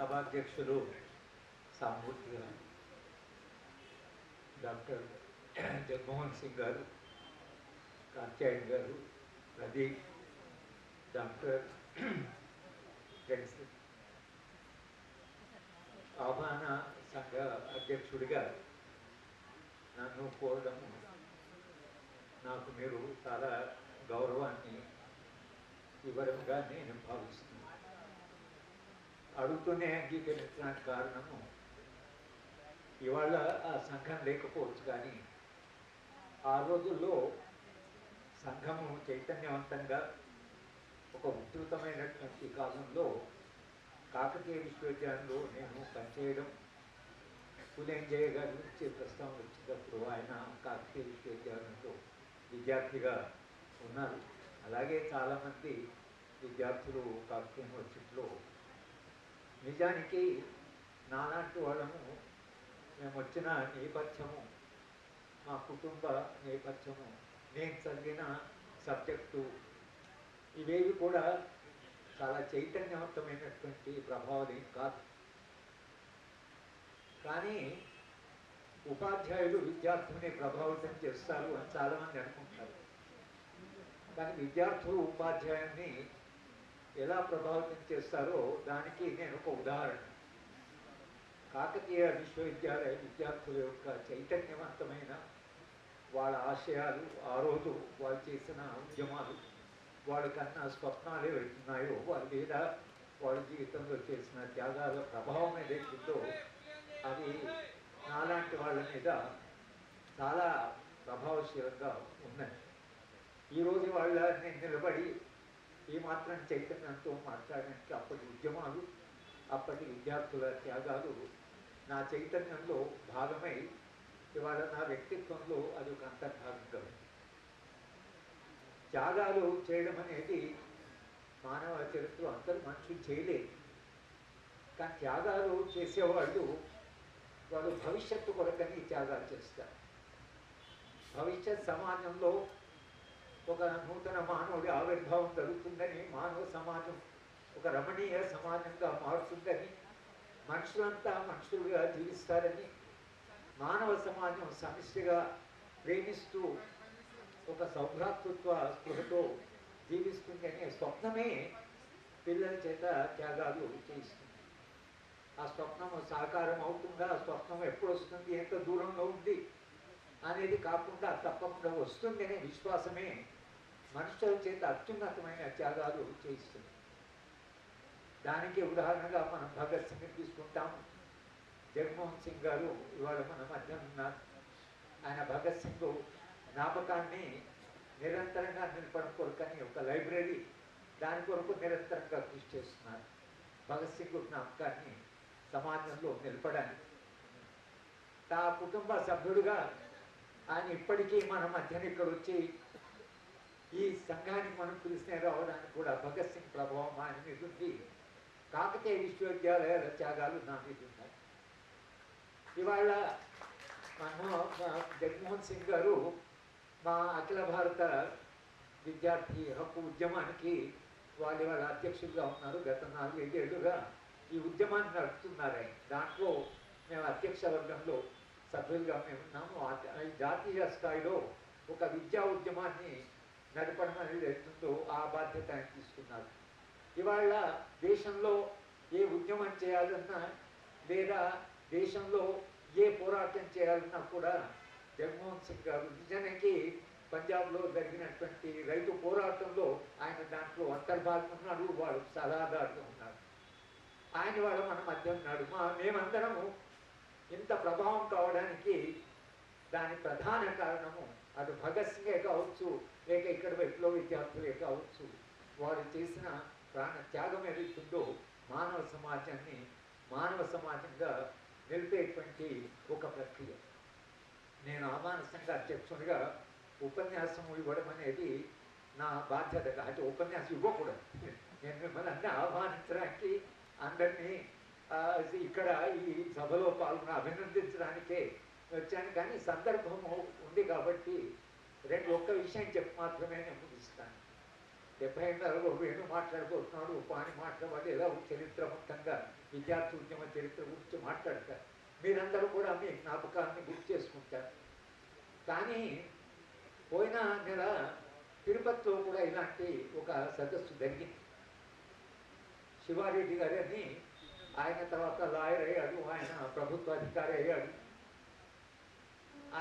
సభాధ్యక్షులు సామూర్తి గారు, డాక్టర్ జగన్మోహన్ సింగ్ గారు, కాత్యాయన్ గారు, ప్రదీప్, డాక్టర్ జగన్, ఆహ్వాన సంఘ అధ్యక్షుడిగా నన్ను కోరడము నాకు మీరు చాలా గౌరవాన్ని ఇవ్వడంగా నేను భావిస్తున్నాను. అడుగుతూనే అంగీకరించడానికి కారణము ఇవాళ ఆ సంఘం లేకపోవచ్చు, కానీ ఆ రోజుల్లో సంఘము చైతన్యవంతంగా ఒక ఉధృతమైనటువంటి కాలంలో కాకతీయ విశ్వవిద్యాలయంలో నేను పనిచేయడం, పులేంజయ్య గారి గురించి ప్రస్తావన వచ్చినప్పుడు ఆయన కాకతీయ విశ్వవిద్యాలయంలో విద్యార్థిగా ఉన్నారు. అలాగే చాలామంది విద్యార్థులు కాకతీయ యూనివర్సిటీలో. నిజానికి నాలాంటి వాళ్ళము, మేము వచ్చిన నేపథ్యము, మా కుటుంబ నేపథ్యము, నేను చదివిన సబ్జెక్టు, ఇవేవి కూడా చాలా చైతన్యవంతమైనటువంటి ప్రభావం కాదు. కానీ ఉపాధ్యాయులు విద్యార్థుల్ని ప్రభావితం చేస్తారు అని చాలామంది అనుకుంటారు. కానీ విద్యార్థులు ఉపాధ్యాయుల్ని ఎలా ప్రభావితం చేస్తారో దానికి నేను ఒక ఉదాహరణ. కాకతీయ విశ్వవిద్యాలయ విద్యార్థుల యొక్క చైతన్యవంతమైన వాళ్ళ ఆశయాలు, ఆ రోజు వాళ్ళు చేసిన ఉద్యమాలు, వాళ్ళ కన్నా స్వప్నాలు ఏవైతున్నాయో వాళ్ళ మీద వాళ్ళ జీవితంలో చేసిన త్యాగాల ప్రభావం ఏదైతుందో అది నాలాంటి వాళ్ళ మీద చాలా ప్రభావశీలంగా ఉన్నాయి. ఈరోజు వాళ్ళ నేను నిలబడి ఈ మాత్రం చైతన్యంతో మాట్లాడడానికి అప్పటి ఉద్యమాలు, అప్పటి విద్యార్థుల త్యాగాలు నా చైతన్యంలో భాగమై ఇవాళ నా వ్యక్తిత్వంలో అది ఒక అంతర్భాగంగా ఉంది. త్యాగాలు చేయడం అనేది మానవ చరిత్ర అందరూ మనుషులు చేయలేదు. కానీ త్యాగాలు చేసేవాళ్ళు వాళ్ళు భవిష్యత్తు కొరకని త్యాగాలు చేస్తారు. భవిష్యత్ సమాజంలో ఒక నూతన మానవుడి ఆవిర్భావం జరుగుతుందని, మానవ సమాజం ఒక రమణీయ సమాజంగా మారుతుందని, మనుషులంతా మనుషులుగా జీవిస్తారని, మానవ సమాజం సమిష్టిగా ప్రేమిస్తూ ఒక సౌభ్రాతృత్వ స్పృహతో జీవిస్తుంది అనే స్వప్నమే పిల్లల చేత త్యాగాలు చేయిస్తుంది. ఆ స్వప్నం సాకారం అవుతుందా, ఆ స్వప్నం ఎప్పుడు వస్తుంది, ఎంత దూరంలో ఉంది అనేది కాకుండా తప్పకుండా వస్తుంది అనే విశ్వాసమే మనుషుల చేత అత్యున్నతమైన త్యాగాలు చేయిస్తుంది. దానికి ఉదాహరణగా మనం భగత్ సింగ్ని తీసుకుంటాము. జగన్మోహన్ సింగ్ గారు ఇవాళ మన మధ్య ఉన్నారు. ఆయన భగత్ సింగ్ జ్ఞాపకాన్ని నిరంతరంగా నిలపడం కొరకని ఒక లైబ్రరీ, దాని కొరకు నిరంతరంగా కృషి చేస్తున్నారు. భగత్ సింగ్ జ్ఞాపకాన్ని సమాజంలో నిలపడానికి ఆ కుటుంబ సభ్యుడిగా ఆయన ఇప్పటికీ మన మధ్యన ఇక్కడ వచ్చి ఈ సంఘానికి మనం పిలిచిన రావడానికి కూడా భగత్ సింగ్ ప్రభావం ఆయన మీద ఉంది. కాకతీయ విశ్వవిద్యాలయాల త్యాగాలు నా మీద ఉన్నాయి. ఇవాళ జగన్మోహన్ సింగ్ గారు మా అఖిల భారత విద్యార్థి హక్కు ఉద్యమానికి వాళ్ళు ఇవాళ అధ్యక్షులుగా ఉన్నారు. గత 4-5 ఏళ్ళుగా ఈ ఉద్యమాన్ని నడుపుతున్నారు ఆయన. దాంట్లో మేము అధ్యక్ష వర్గంలో సభ్యులుగా మేము ఉన్నాము. జాతీయ స్థాయిలో ఒక విద్యా ఉద్యమాన్ని నడపడం అనేది అవుతుందో ఆ బాధ్యత ఆయన తీసుకున్నారు. ఇవాళ దేశంలో ఏ ఉద్యమం చేయాలన్నా లేదా దేశంలో ఏ పోరాటం చేయాలన్నా కూడా జగన్మోహన్ సింగ్ గారు నిజానికి పంజాబ్లో జరిగినటువంటి రైతు పోరాటంలో ఆయన దాంట్లో అంతర్భాగం ఉన్నాడు. వాడు సలహాదారుగా ఉన్నాడు. ఆయన వాడు మన మధ్య ఉన్నాడు. మేమందరము ఇంత ప్రభావం కావడానికి దాని ప్రధాన కారణము అటు భగత్ సింగే కావచ్చు, లేక ఇక్కడ విప్లవ విద్యార్థులే కావచ్చు. వారు చేసిన ప్రాణ త్యాగం ఏదైతుందో మానవ సమాజాన్ని మానవ సమాజంగా నిలిపేటువంటి ఒక ప్రక్రియ. నేను ఆహ్వాన సంఘ అధ్యక్షునిగా ఉపన్యాసం ఇవ్వడం అనేది నా బాధ్యత. అంటే ఉపన్యాసం ఇవ్వకూడదు. నేను మిమ్మల్ని అన్నీ ఆహ్వానించడానికి, అందరినీ ఇక్కడ ఈ సభలో పాల్గొని అభినందించడానికే వచ్చాను. కానీ సందర్భము ఉంది కాబట్టి ఒక్క విషయం చెప్పి మాత్రమే నేను ముగిస్తాను. 70 ఏళ్ళలో వేణు మాట్లాడుకుంటున్నాడు, పాని మాట్లాడే ఎలా చరిత్ర మొత్తంగా విద్యార్థి ఉద్యమ చరిత్ర గురించి మాట్లాడతారు. మీరందరూ కూడా మీ జ్ఞాపకాన్ని గుర్తు చేసుకుంటారు. కానీ పోయిన నెల తిరుపతిలో కూడా ఇలాంటి ఒక సదస్సు జరిగింది. శివారెడ్డి గారు అని ఆయన తర్వాత లాయర్ అయ్యాడు, ఆయన ప్రభుత్వ అధికారి అయ్యాడు.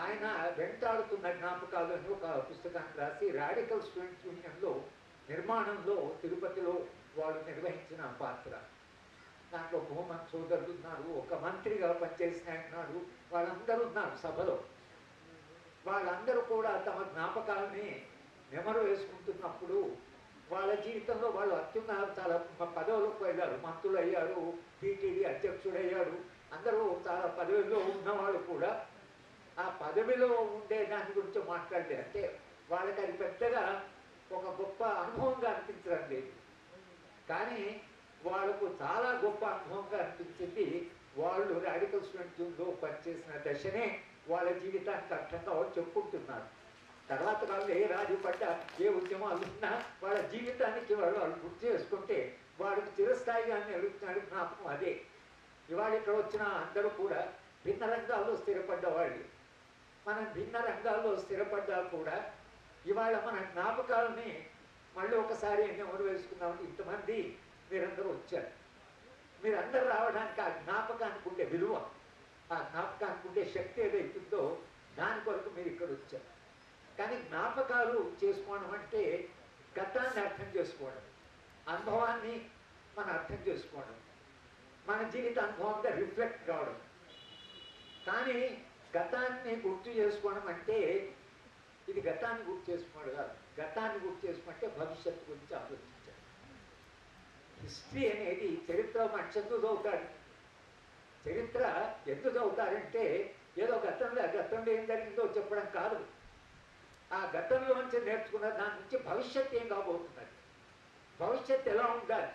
ఆయన వెంటాడుతున్న జ్ఞాపకాలు అని ఒక పుస్తకాన్ని రాసి రాడికల్ స్టూడెంట్స్ యూనియన్లో నిర్మాణంలో తిరుపతిలో వాళ్ళు నిర్వహించిన పాత్ర, దాంట్లో భూమన్ సోదరులు ఉన్నారు, ఒక మంత్రిగా పనిచేసిన ఆయన ఉన్నాడు, వాళ్ళందరూ ఉన్నారు సభలో. వాళ్ళందరూ కూడా తమ జ్ఞాపకాలని నెమరు వేసుకుంటున్నప్పుడు వాళ్ళ జీవితంలో వాళ్ళు అత్యున్నత చాలా పదవులకు వెళ్ళారు, మంత్రులు అయ్యారు, టీటీడీ అధ్యక్షుడు అయ్యాడు, అందరూ చాలా పదవిలో ఉన్నవాళ్ళు కూడా ఆ పదవిలో ఉండే దాని గురించి మాట్లాడలేదు. అంటే వాళ్ళకి అది పెద్దగా ఒక గొప్ప అనుభవంగా అనిపించడం లేదు. కానీ వాళ్ళకు చాలా గొప్ప అనుభవంగా అనిపించింది వాళ్ళు రాడికల్ స్టూడెంట్ యూనియన్లో పనిచేసిన దశనే వాళ్ళ జీవితానికి అర్థంగా వాళ్ళు చెప్పుకుంటున్నారు. తర్వాత వాళ్ళు ఏ రాజు పడ్డ ఏ ఉద్యమాలు ఉన్నా వాళ్ళ జీవితానికి వాళ్ళు గుర్తు చేసుకుంటే వాళ్ళకి చిరస్థాయిగా నిలుస్తున్నాడు జ్ఞాపకం అదే. ఇవాళ ఇక్కడ వచ్చిన అందరూ కూడా భిన్న రంగాల్లో స్థిరపడ్డ వాళ్ళు. మనం భిన్న రంగాల్లో స్థిరపడ్డా కూడా ఇవాళ మన జ్ఞాపకాలని మళ్ళీ ఒకసారి ఎవరు వేసుకున్నామని ఇంతమంది మీరందరూ వచ్చారు. మీరందరూ రావడానికి ఆ జ్ఞాపకానికి ఉండే విలువ, ఆ జ్ఞాపకానికి ఉండే శక్తి ఏదైతుందో దాని కొరకు మీరు ఇక్కడ వచ్చారు. కానీ జ్ఞాపకాలు చేసుకోవడం అంటే గతాన్ని అర్థం చేసుకోవడం, అనుభవాన్ని మనం అర్థం చేసుకోవడం, మన జీవిత అనుభవంగా రిఫ్లెక్ట్ కావడం. కానీ గతాన్ని గుర్తు చేసుకోవడం అంటే ఇది గతాన్ని గుర్తు చేసుకోవడం కాదు. గతాన్ని గుర్తు చేసుకుంటే భవిష్యత్తు గురించి ఆలోచించాలి. హిస్టరీ అనేది చరిత్ర మనిషి ఎందుకు చదువుతాడు? చరిత్ర ఎందుకు చదువుతారంటే ఏదో గతంలో ఏం జరిగిందో చెప్పడం కాదు. ఆ గతంలోంచి నేర్చుకున్న దాని నుంచి భవిష్యత్తు ఏం కాబోతున్నది, భవిష్యత్తు ఎలా ఉండాలి.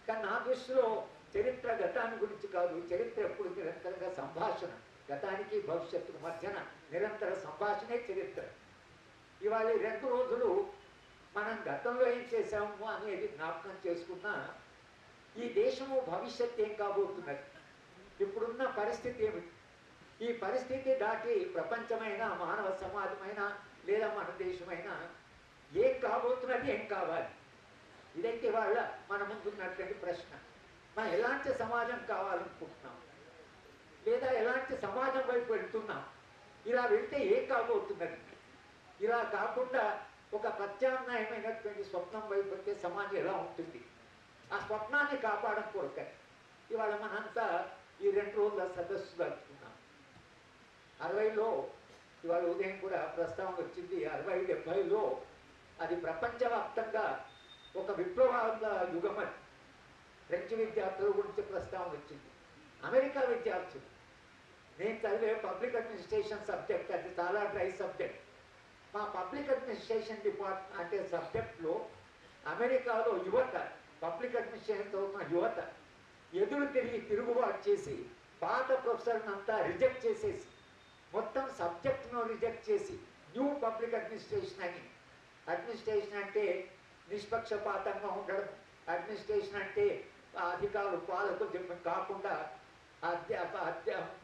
కానీ నా దృష్టిలో చరిత్ర గతాన్ని గురించి కాదు. చరిత్ర ఎప్పుడు నిరంతరంగా సంభాషణ, గతానికి భవిష్యత్తుకు మధ్యన నిరంతర సంభాషణే చరిత్ర. ఇవాళ 2 రోజులు మనం గతంలో ఏం చేశాము అనేది జ్ఞాపకం చేసుకున్నా ఈ దేశము భవిష్యత్తు ఏం కాబోతున్నది, ఇప్పుడున్న పరిస్థితి ఏమిటి, ఈ పరిస్థితి దాటి ప్రపంచమైన మానవ సమాజమైన లేదా మన దేశమైనా ఏం కాబోతున్నది, ఏం కావాలి, ఇదైతే వాళ్ళ మన ముందున్నటువంటి ప్రశ్న. మనం ఎలాంటి సమాజం కావాలనుకుంటున్నాం, లేదా ఎలాంటి సమాజం వైపు వెళ్తున్నాం, ఇలా వెళ్తే ఏం కాబోతున్నది, ఇలా కాకుండా ఒక ప్రత్యామ్నాయమైనటువంటి స్వప్నం వైపు వెళ్తే సమాజం ఎలా ఉంటుంది, ఆ స్వప్నాన్ని కాపాడడం కొరకే ఇవాళ మనంతా ఈ 2 రోజుల సదస్సు జరుపుకున్నాం. 60లో ఇవాళ ఉదయం కూడా ప్రస్తావన వచ్చింది. 60-70లో అది ప్రపంచవ్యాప్తంగా ఒక విప్లవాల యుగం అని ఫ్రెంచ్ విద్యార్థుల గురించి ప్రస్తావన వచ్చింది. అమెరికా విద్యార్థులు, నేను చదివే పబ్లిక్ అడ్మినిస్ట్రేషన్ సబ్జెక్ట్, అది చాలా డ్రై సబ్జెక్ట్. మా పబ్లిక్ అడ్మినిస్ట్రేషన్ డిపార్ట్మెంట్ అంటే సబ్జెక్ట్లో అమెరికాలో యువత, పబ్లిక్ అడ్మినిస్ట్రేషన్ చదువుతున్న యువత ఎదురు తిరుగుబాటు చేసి పాత ప్రొఫెసర్ని అంతా రిజెక్ట్ చేసేసి మొత్తం సబ్జెక్ట్ను రిజెక్ట్ చేసి న్యూ పబ్లిక్ అడ్మినిస్ట్రేషన్ అని, అడ్మినిస్ట్రేషన్ అంటే నిష్పక్షపాతంగా ఉండడం, అడ్మినిస్ట్రేషన్ అంటే అధికారులు పాలకులు కాకుండా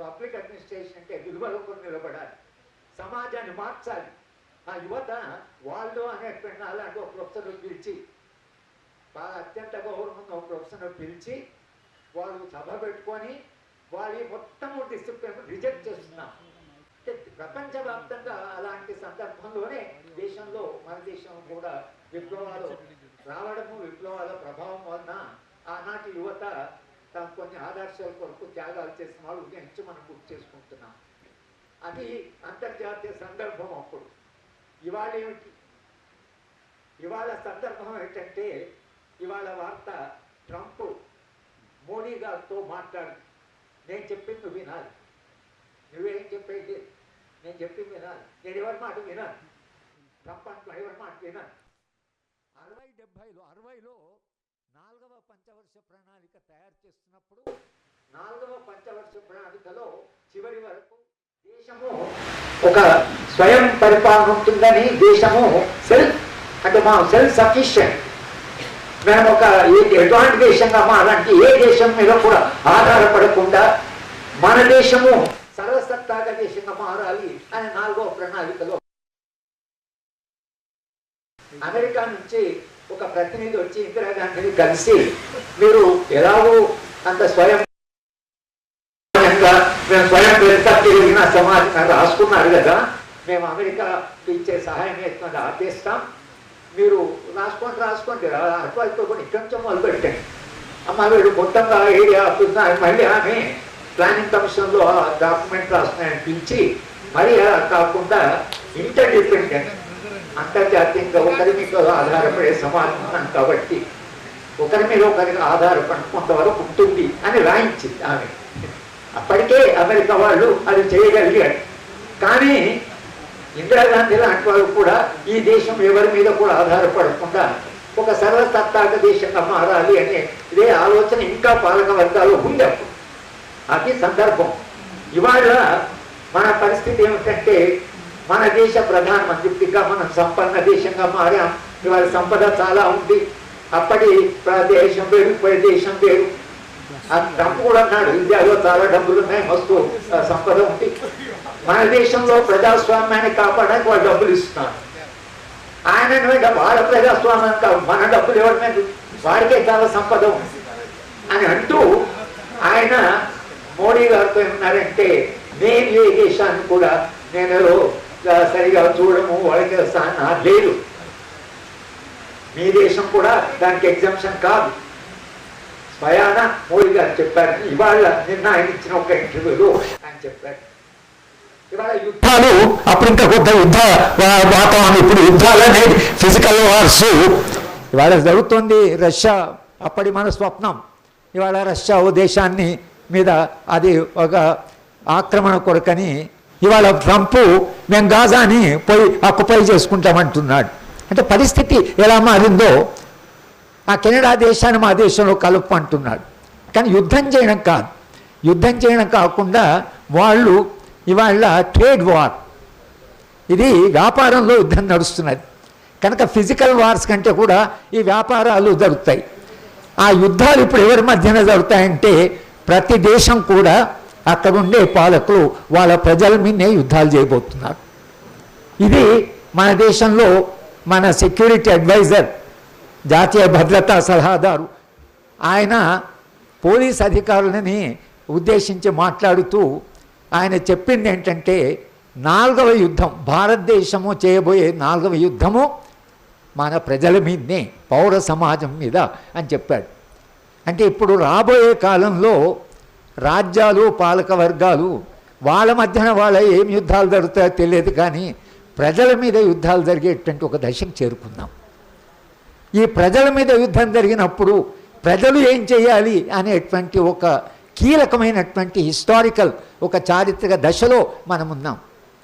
పబ్లిక్ అడ్మినిస్ట్రేషన్ అంటే విలువలకు నిలబడాలి, సమాజాన్ని మార్చాలి. ఆ యువత వాళ్ళు అనేటువంటి అలాంటి ఒక ప్రొఫెసర్ను పిలిచి, బాగా అత్యంత గౌరవం ఒక ప్రొఫెసర్ను పిలిచి వాళ్ళు సభ పెట్టుకొని వాళ్ళు మొత్తము డిసిప్లిన్ రిజెక్ట్ చేస్తున్నాం. అంటే ప్రపంచవ్యాప్తంగా అలాంటి సందర్భంలోనే దేశంలో మన దేశం కూడా విప్లవాలు రావడము, విప్లవాల ప్రభావం వలన ఆనాటి యువత తమ కొన్ని ఆదర్శాల కొరకు త్యాగాలు చేసిన వాళ్ళు గురించి మనం గుర్తు చేసుకుంటున్నాం. అది అంతర్జాతీయ సందర్భం. అప్పుడు ఇవాళ ఏమిటి, ఇవాళ సందర్భం ఏంటంటే ఇవాళ వార్త ట్రంప్ మోడీ గారితో మాట్లాడు, నేను చెప్పింది నువ్వు వినాలి, నువ్వేం చెప్పేది నేను చెప్పింది వినాలి, నేను ఎవరి మాట వినాలి, ట్రంప్ అంటూ ఎవరి మాట వినాలి. 60-70లో 4వ పంచవర్ష ప్రణాళిక తయారు చేస్తున్నప్పుడు 4వ పంచవర్ష ప్రణాళికలో చివరి వరకు దేశము ఒక స్వయం పరిపాలన ఉంటుందని, దేశము సెల్ఫ్ అంటే మా సెల్ఫ్ సఫిషియెంట్ మేము ఒక ఎటువంటి దేశంగా మారాలంటే ఏ దేశం మీద కూడా ఆధారపడకుండా మన దేశము సర్వసత్తాక దేశంగా మారాలి అనే 4వ ప్రణాళికలో అమెరికా నుంచి ఒక ప్రతినిధి వచ్చి ఇందిరాగాంధీని కలిసి మీరు ఎలాగో అంత స్వయం తిరిగిన సమాజం రాసుకున్నారు కదా, మేము అమెరికా ఇచ్చే సహాయం ఎత్తుకుంటే ఆపేస్తాం, మీరు రాసుకోండి అటువైపు కూడా ఇక్కడి నుంచో మొదలుపెట్టండి. అమ్మ వీడు మొత్తంగా ఏరియా మళ్ళీ ఆమె ప్లానింగ్ కమిషన్లో ఆ డాక్యుమెంట్ రాస్తున్నాయని పిలిచి మరి కాకుండా ఇంటర్డిపెండెంట్ అంతర్జాతీయంగా ఒకరి మీద ఆధారపడే సమాజం ఉన్నాం కాబట్టి ఒకరి మీద ఒకరికి ఆధారపడి కొంతవరకు ఉంటుంది అని రాయించింది ఆమె. అప్పటికే అమెరికా వాళ్ళు అది చేయగలిగారు. కానీ ఇందిరాగాంధీ లాంటి వాళ్ళు కూడా ఈ దేశం ఎవరి మీద కూడా ఆధారపడకుండా ఒక సర్వసత్తాక దేశంగా మారాలి అనే ఇదే ఆలోచన ఇంకా పాలక వర్గాలు ఉంది అప్పుడు. అది సందర్భం. ఇవాళ మన పరిస్థితి ఏమిటంటే మన దేశ ప్రధానమంత్రిగా మనం సంపన్న దేశంగా మారాం. ఇవాళ సంపద చాలా ఉంది. అప్పటి దేశం వేరు, ఇప్పటి దేశం వేరు. ట్రంప్ కూడా అన్నాడు ఇండియాలో చాలా డబ్బులు ఉన్నాయి, మస్తు సంపద ఉంది. మన దేశంలో ప్రజాస్వామ్యాన్ని కాపాడడానికి వాళ్ళు డబ్బులు ఇస్తున్నారు. ఆయన వాళ్ళ ప్రజాస్వామ్యం కాదు, మన డబ్బులు ఇవ్వడం మీద వాడికే చాలా సంపద ఉంది అని అంటూ ఆయన మోడీ గారితో ఏమన్నారంటే నేను ఏ దేశాన్ని కూడా నేను సరిగా చూడము వాళ్ళకి లేదు, మీ దేశం కూడా దానికి ఎగ్జామ్షన్ కాదు స్వయాన మోడీ గారు చెప్పారు. ఇవాళ నిన్న ఆయన ఇచ్చిన ఒక ఇంటర్వ్యూలో ఆయన చెప్పారు. ఇవాళ యుద్ధాలు అప్పుడు ఇంకా కొత్త యుద్ధ వాతావరణం, ఇప్పుడు యుద్ధాలు అనేది ఫిజికల్ వార్స్ ఇవాళ జరుగుతుంది. రష్యా అప్పటి మన స్వప్నం. ఇవాళ రష్యా ఓ దేశాన్ని మీద అది ఒక ఆక్రమణ కొరకని ఇవాళ ట్రంప్ మేము గాజాని పోయి ఆక్యుపై చేసుకుంటామంటున్నాడు. అంటే పరిస్థితి ఎలా మారిందో ఆ కెనడా దేశాన్ని మా దేశంలో కలుపు అంటున్నాడు. కానీ యుద్ధం చేయడం కాదు, యుద్ధం చేయడం కాకుండా వాళ్ళు ఇవాళ ట్రేడ్ వార్, ఇది వ్యాపారంలో యుద్ధం నడుస్తున్నది కనుక ఫిజికల్ వార్స్ కంటే కూడా ఈ వ్యాపారాలు జరుగుతాయి. ఆ యుద్ధాలు ఇప్పుడు ఎవరి మధ్యన జరుగుతాయంటే ప్రతి దేశం కూడా అక్కడ ఉండే పాలకులు వాళ్ళ ప్రజల మీదనే యుద్ధాలు చేయబోతున్నారు. ఇది మన దేశంలో మన సెక్యూరిటీ అడ్వైజర్, జాతీయ భద్రతా సలహాదారు ఆయన పోలీస్ అధికారులని ఉద్దేశించి మాట్లాడుతూ ఆయన చెప్పింది ఏంటంటే 4వ యుద్ధం, భారతదేశము చేయబోయే 4వ యుద్ధము మన ప్రజల మీదనే, పౌర సమాజం మీద అని చెప్పాడు. అంటే ఇప్పుడు రాబోయే కాలంలో రాజ్యాలు పాలక వర్గాలు వాళ్ళ మధ్యన వాళ్ళ ఏం యుద్ధాలు జరుగుతాయో తెలియదు, కానీ ప్రజల మీద యుద్ధాలు జరిగేటువంటి ఒక దశకు చేరుకుందాం. ఈ ప్రజల మీద యుద్ధం జరిగినప్పుడు ప్రజలు ఏం చేయాలి అనేటువంటి ఒక కీలకమైనటువంటి హిస్టారికల్ ఒక చారిత్రక దశలో మనం ఉన్నాం.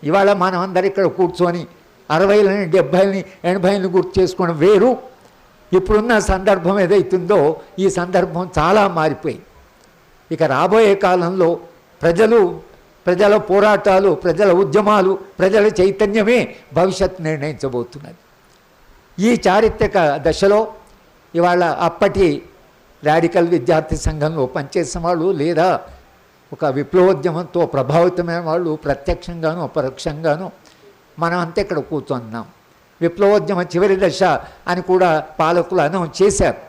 ఇవాళ మనం అందరు ఇక్కడ కూర్చొని 60లని 70లని 80లని గుర్తు చేసుకోవడం వేరు. ఇప్పుడున్న సందర్భం ఏదైతుందో ఈ సందర్భం చాలా మారిపోయింది. ఇక రాబోయే కాలంలో ప్రజల పోరాటాలు, ప్రజల ఉద్యమాలు, ప్రజల చైతన్యమే భవిష్యత్తు నిర్ణయించబోతున్నది. ఈ చారిత్రక దశలో ఇవాళ అప్పటి రాడికల్ విద్యార్థి సంఘంలో పనిచేసిన వాళ్ళు లేదా ఒక విప్లవోద్యమంతో ప్రభావితమైన వాళ్ళు ప్రత్యక్షంగాను అపరోక్షంగాను మనం అంతా ఇక్కడ కూర్చున్నాం. విప్లవోద్యమ చివరి దశ అని కూడా పాలకులు అనౌన్స్ చేశారు.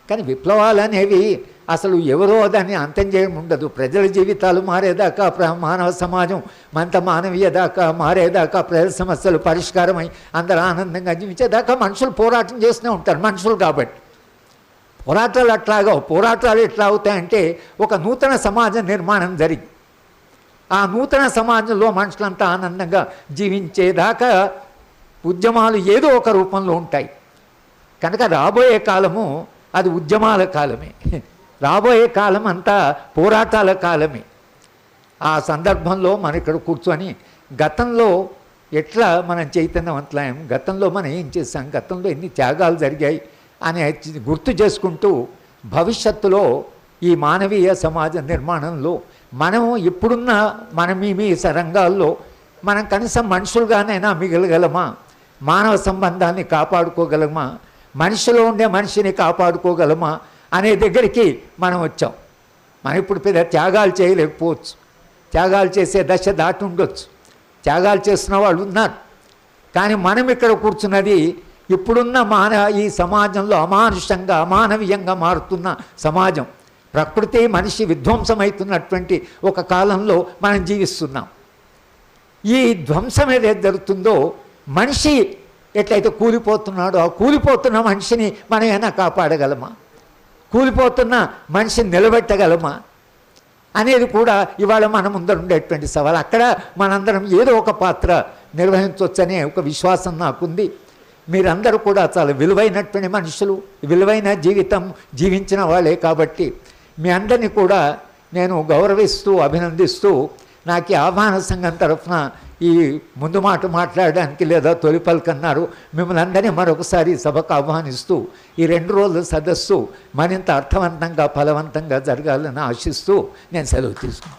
కానీ విప్లవాలు అనేవి అసలు ఎవరో దాన్ని అంతం చేయడం ఉండదు. ప్రజల జీవితాలు మారేదాకా, మానవ సమాజం మంత మానవీయ దాకా మారేదాకా, ప్రజల సమస్యలు పరిష్కారమై అందరూ ఆనందంగా జీవించేదాకా మనుషులు పోరాటం చేస్తూనే ఉంటారు. మనుషులు కాబట్టి పోరాటాలు అట్లాగవు. పోరాటాలు ఎట్లా అవుతాయంటే ఒక నూతన సమాజ నిర్మాణం జరిగి ఆ నూతన సమాజంలో మనుషులంతా ఆనందంగా జీవించేదాకా ఉద్యమాలు ఏదో ఒక రూపంలో ఉంటాయి. కనుక రాబోయే కాలము అది ఉద్యమాల కాలమే, రాబోయే కాలం అంతా పోరాటాల కాలమే. ఆ సందర్భంలో మనం ఇక్కడ కూర్చొని గతంలో ఎట్లా మనం చైతన్యవంతులయ్యాం, గతంలో మనం ఏం చేసాం, గతంలో ఎన్ని త్యాగాలు జరిగాయి అని గుర్తు చేసుకుంటూ భవిష్యత్తులో ఈ మానవీయ సమాజ నిర్మాణంలో మనం ఇప్పుడున్న మీ రంగాల్లో మనం కనీసం మనుషులుగానైనా మిగలగలమా, మానవ సంబంధాన్ని కాపాడుకోగలమా, మనిషిలో ఉండే మనిషిని కాపాడుకోగలమా అనే దగ్గరికి మనం వచ్చాం. మనం ఇప్పుడు పెద్ద త్యాగాలు చేయలేకపోవచ్చు, త్యాగాలు చేసే దశ దాటి ఉండొచ్చు, త్యాగాలు చేస్తున్న వాళ్ళు ఉన్నారు. కానీ మనం ఇక్కడ కూర్చున్నది ఇప్పుడున్న ఈ సమాజంలో అమానుషంగా అమానవీయంగా మారుతున్న సమాజం, ప్రకృతి మనిషి విధ్వంసమవుతున్నటువంటి ఒక కాలంలో మనం జీవిస్తున్నాం. ఈ ధ్వంసం ఏదైతే జరుగుతుందో, మనిషి ఎట్లయితే కూలిపోతున్నాడో ఆ కూలిపోతున్న మనిషిని మనం ఏమైనా కాపాడగలమా, కూలిపోతున్న మనిషిని నిలబెట్టగలమా అనేది కూడా ఇవాళ మన ముందర ఉండేటువంటి సవాల్. అక్కడ మనందరం ఏదో ఒక పాత్ర నిర్వహించవచ్చనే ఒక విశ్వాసం నాకుంది. మీరందరూ కూడా చాలా విలువైనటువంటి మనుషులు, విలువైన జీవితం జీవించిన వాళ్ళే కాబట్టి మీ అందరినీ కూడా నేను గౌరవిస్తూ అభినందిస్తూ, నాకు ఈ ఆహ్వాన సంఘం తరఫున ఈ ముందు మాట మాట్లాడడానికి లేదా తొలి పలుకన్నారు, మిమ్మల్ని అందరినీ మరొకసారి సభకు ఆహ్వానిస్తూ ఈ 2 రోజుల సదస్సు మరింత అర్థవంతంగా ఫలవంతంగా జరగాలని ఆశిస్తూ నేను సెలవు తీసుకున్నాను.